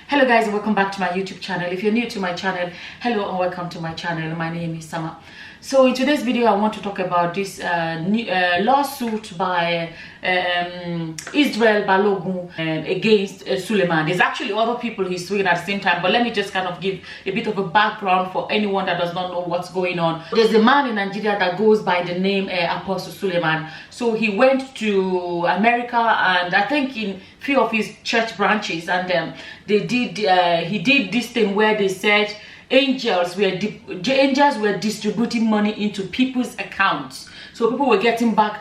Hello guys, welcome back to my YouTube channel. If you're new to my channel, hello and welcome to my channel. My name is Sama. So in today's video, I want to talk about this lawsuit by Israel Balogun against Sulèman. There's actually other people he's suing at the same time, but let me just kind of give a bit of a background for anyone that does not know what's going on. There's a man in Nigeria that goes by the name Apostle Sulèman. So he went to America, and I think in few of his church branches, and he did this thing where they said angels were distributing money into people's accounts. So people were getting bank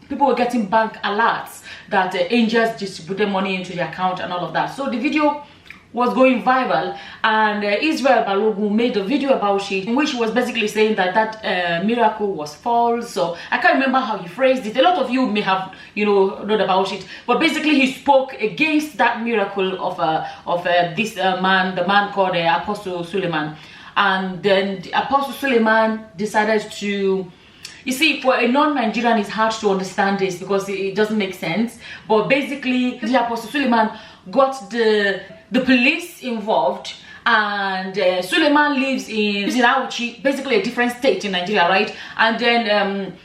alerts that angels distributed money into the account and all of that. So the video was going viral, and Israel Balogun made a video about it in which he was basically saying that miracle was false. So I can't remember how he phrased it. A lot of you may have known about it, but basically he spoke against that miracle of this man, the man called Apostle Sulèman. And then the Apostle Sulèman decided to, you see, for a non-Nigerian it's hard to understand this because it doesn't make sense, but basically the Apostle Sulèman got the police involved, and Sulèman lives in Auchi, basically a different state in Nigeria, right? And then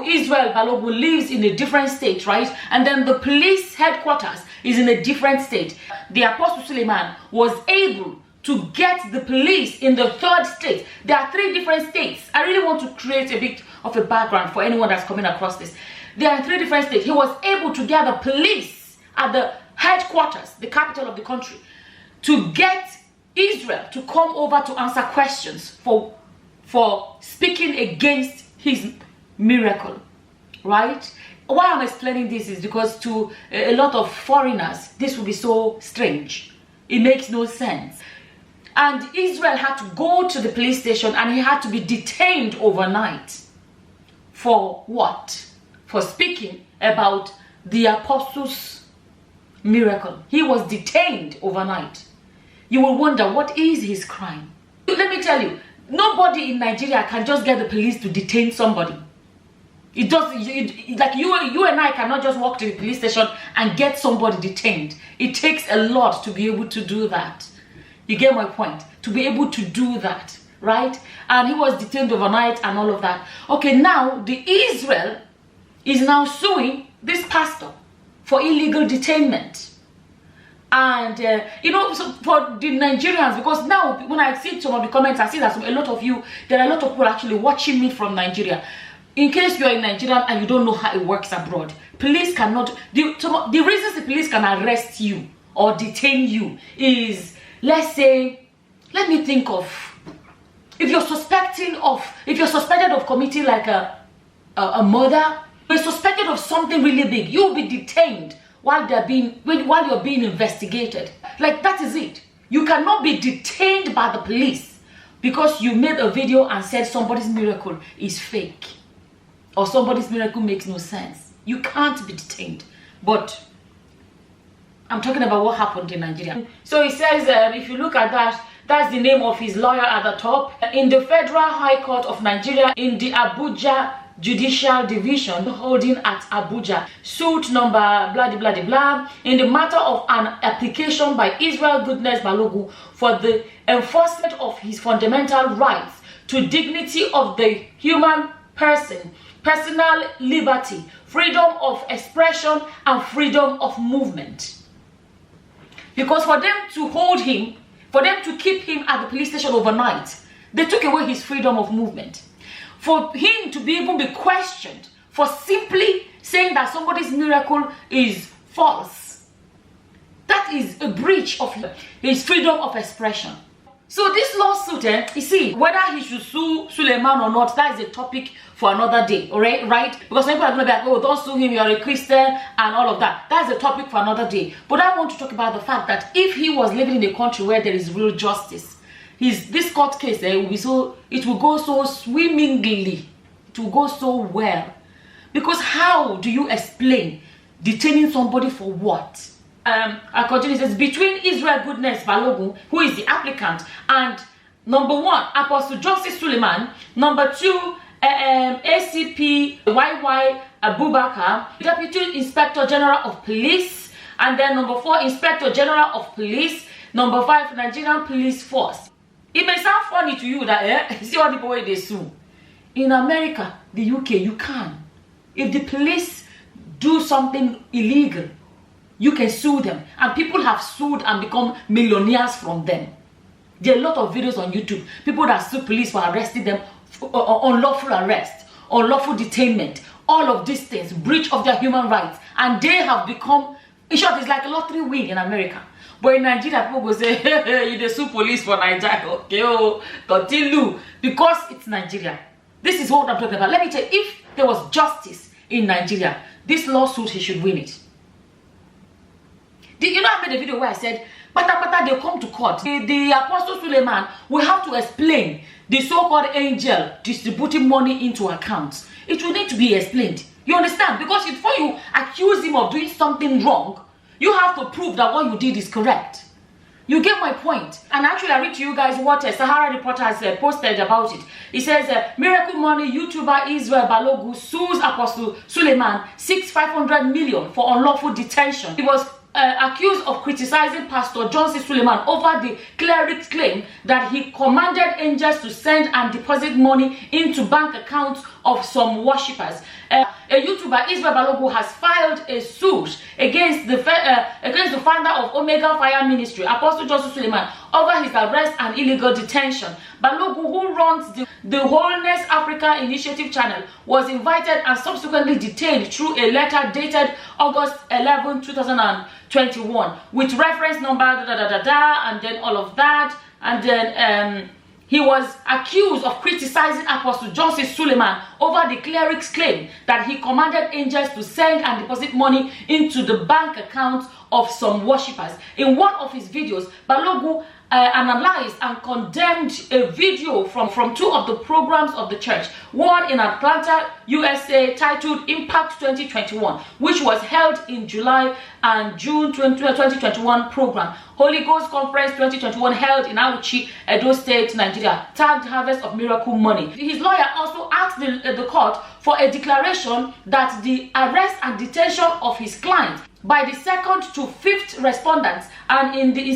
Israel Balogun lives in a different state, right? And then the police headquarters is in a different state. The Apostle Sulèman was able to get the police in the third state. There are 3 different states. I really want to create a bit of a background for anyone that's coming across this. There are 3 different states. He was able to get the police at the headquarters, the capital of the country, to get Israel to come over to answer questions for speaking against his miracle, right? Why I'm explaining this is because to a lot of foreigners this will be so strange. It makes no sense. And Israel had to go to the police station, and he had to be detained overnight. For what? For speaking about the apostles' miracle. He was detained overnight. You will wonder, what is his crime? Let me tell you, nobody in Nigeria can just get the police to detain somebody. It does, like you and I cannot just walk to the police station and get somebody detained. It takes a lot to be able to do that. You get my point? To be able to do that, right? And he was detained overnight and all of that. Okay, now the Israel is now suing this pastor for illegal detainment. And so for the Nigerians, because now when I see some of the comments, I see that there are a lot of people actually watching me from Nigeria. In case you are in Nigeria and you don't know how it works abroad, police cannot, the reasons the police can arrest you or detain you is, let's say, let me think of, if you're suspected of committing like a murder, you're suspected of something really big, you'll be detained while you're being investigated. Like, that is it. You cannot be detained by the police because you made a video and said somebody's miracle is fake or somebody's miracle makes no sense. You can't be detained. But I'm talking about what happened in Nigeria. So he says, if you look at that, that's the name of his lawyer at the top. In the Federal High Court of Nigeria, in the Abuja Judicial Division holding at Abuja, suit number blah blah blah blah, in the matter of an application by Israel Goodnews Balogun for the enforcement of his fundamental rights to dignity of the human person, personal liberty, freedom of expression, and freedom of movement. Because for them to hold him, for them to keep him at the police station overnight, they took away his freedom of movement. For him to be even be questioned for simply saying that somebody's miracle is false, that is a breach of his freedom of expression. So this lawsuit, you see, whether he should sue Sulèman or not, that is a topic for another day, alright? Right? Because people are going to be like, oh, don't sue him, you're a Christian, and all of that. That's a topic for another day. But I want to talk about the fact that if he was living in a country where there is real justice, this court case it will go so swimmingly, it will go so well. Because how do you explain detaining somebody for what? I continue, it says, between Israel Goodnews Balogun, who is the applicant, and number 1, Apostle Justice Sulèman, number 2, ACP YY Abubakar, Deputy Inspector General of Police, and then number 4, Inspector General of Police, Number 5, Nigerian police force. It may sound funny to you that see all the people where they sue. In America, the UK, you can. If the police do something illegal, you can sue them. And people have sued and become millionaires from them. There are a lot of videos on YouTube. People that sue police for arresting them, unlawful arrest, unlawful detainment, all of these things, breach of their human rights. And they have become, in short, it's like a lottery win in America. But in Nigeria, people go say, hey, you sue police for Nigeria. Okay, oh, continue. Because it's Nigeria. This is what I'm talking about. Let me tell you, if there was justice in Nigeria, this lawsuit, he should win it. You know, I made a video where I said, Pata, they'll come to court. The Apostle Sulèman will have to explain the so-called angel distributing money into accounts. It will need to be explained. You understand? Because before you accuse him of doing something wrong, you have to prove that what you did is correct. You get my point. And actually, I read to you guys what a Sahara reporter has posted about it. It says, Miracle Money YouTuber Israel Balogun sues Apostle Sulèman, seeks 500 million for unlawful detention. He was accused of criticizing Pastor John C. Sulèman over the cleric's claim that he commanded angels to send and deposit money into bank accounts of some worshippers. A YouTuber, Israel Balogun, has filed a suit against the founder of Omega Fire Ministry, Apostle John C. Sulèman, over his arrest and illegal detention. Balogun, who runs the Wholeness Africa Initiative channel, was invited and subsequently detained through a letter dated August 11, 2021, with reference number and then all of that, and then he was accused of criticizing Apostle John C. Sulèman over the cleric's claim that he commanded angels to send and deposit money into the bank accounts of some worshippers. In one of his videos, Balogun analyzed and condemned a video from two of the programs of the church. One in Atlanta, USA, titled Impact 2021, which was held in July and June 2021 program. Holy Ghost Conference 2021 held in Auchi, Edo State, Nigeria, tagged Harvest of Miracle Money. His lawyer also asked the court for a declaration that the arrest and detention of his client by the 2nd to 5th respondents and in the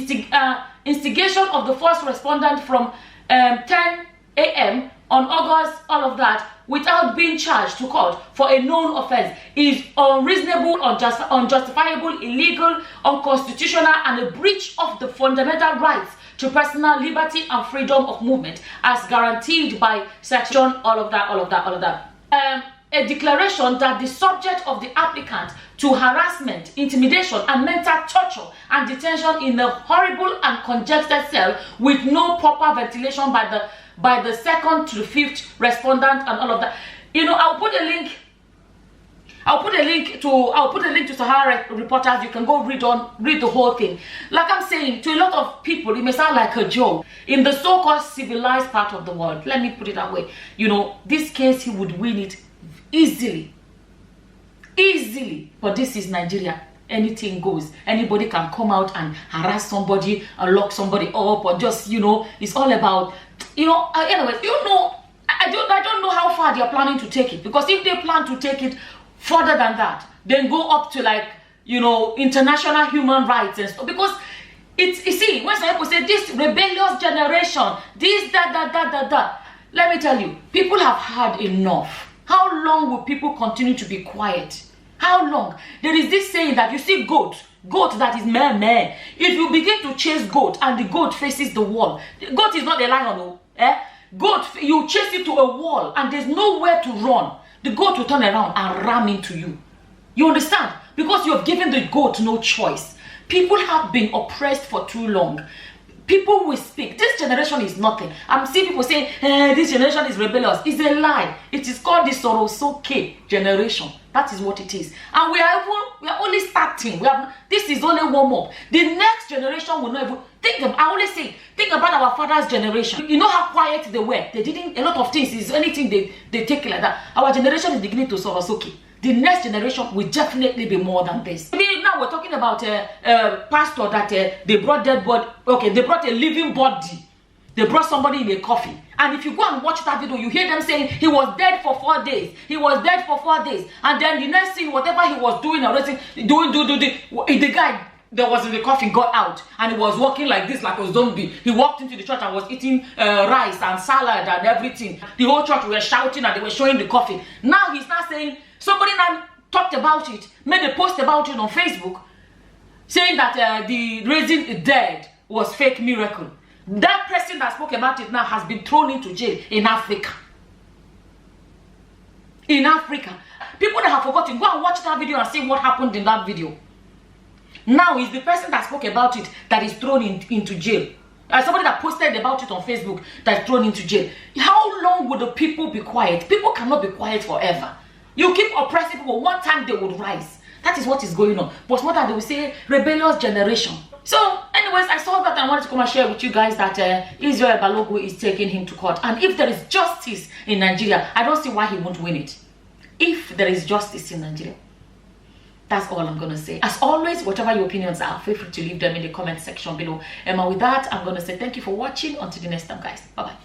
instigation of the first respondent from 10 a.m. on August, all of that, without being charged to court for a known offense is unreasonable, unjustifiable, illegal, unconstitutional, and a breach of the fundamental rights to personal liberty and freedom of movement as guaranteed by section all of that. A declaration that the subject of the applicant to harassment, intimidation, and mental torture and detention in a horrible and congested cell with no proper ventilation by the 2nd to the 5th respondent and all of that. You know, I'll put a link to Sahara reporters. You can go read the whole thing. Like I'm saying, to a lot of people, it may sound like a joke. In the so-called civilized part of the world, let me put it that way. You know, this case, he would win it easily. But this is Nigeria. Anything goes. Anybody can come out and harass somebody and lock somebody up, or just, you know, it's all about, you know. Anyways, you know, I don't know how far they're planning to take it, because if they plan to take it further than that, then go up to, like, you know, international human rights and stuff. Because it's, you see, when some people say this rebellious generation, this, that, let me tell you, people have had enough. How long will people continue to be quiet? How long? There is this saying that you see goat that is meh. If you begin to chase goat and the goat faces the wall, the goat is not a lion, no. Goat, you chase it to a wall and there's nowhere to run. The goat will turn around and ram into you. You understand? Because you have given the goat no choice. People have been oppressed for too long. People will speak. This generation is nothing. I'm seeing people saying, this generation is rebellious. It's a lie. It is called the Sorosoke generation. That is what it is. And we are only starting. This is only warm up. The next generation will not even I always say, think about our father's generation. You know how quiet they were. They didn't, a lot of things, is anything they take it like that. Our generation is beginning to Sorosoke. The next generation will definitely be more than this. Now we're talking about a pastor that they brought dead body. Okay, they brought a living body. They brought somebody in a coffin. And if you go and watch that video, you hear them saying he was dead for 4 days. He was dead for 4 days. And then the next thing, whatever he was doing, the guy that was in the coffin got out, and he was walking like this, like a zombie. He walked into the church and was eating rice and salad and everything. The whole church were shouting and they were showing the coffin. Now he's not saying, somebody now talked about it, made a post about it on Facebook, saying that the raising the dead was fake miracle. That person that spoke about it now has been thrown into jail in Africa. In Africa. People that have forgotten, go and watch that video and see what happened in that video. Now it's the person that spoke about it that is thrown into jail. Somebody that posted about it on Facebook that is thrown into jail. How long would the people be quiet? People cannot be quiet forever. You keep oppressing people, one time they would rise. That is what is going on. But more than they will say, rebellious generation. So, anyways, I saw that and I wanted to come and share with you guys that Israel Balogun is taking him to court. And if there is justice in Nigeria, I don't see why he won't win it. If there is justice in Nigeria. That's all I'm going to say. As always, whatever your opinions are, feel free to leave them in the comment section below. And with that, I'm going to say thank you for watching. Until the next time, guys. Bye-bye.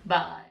Bye.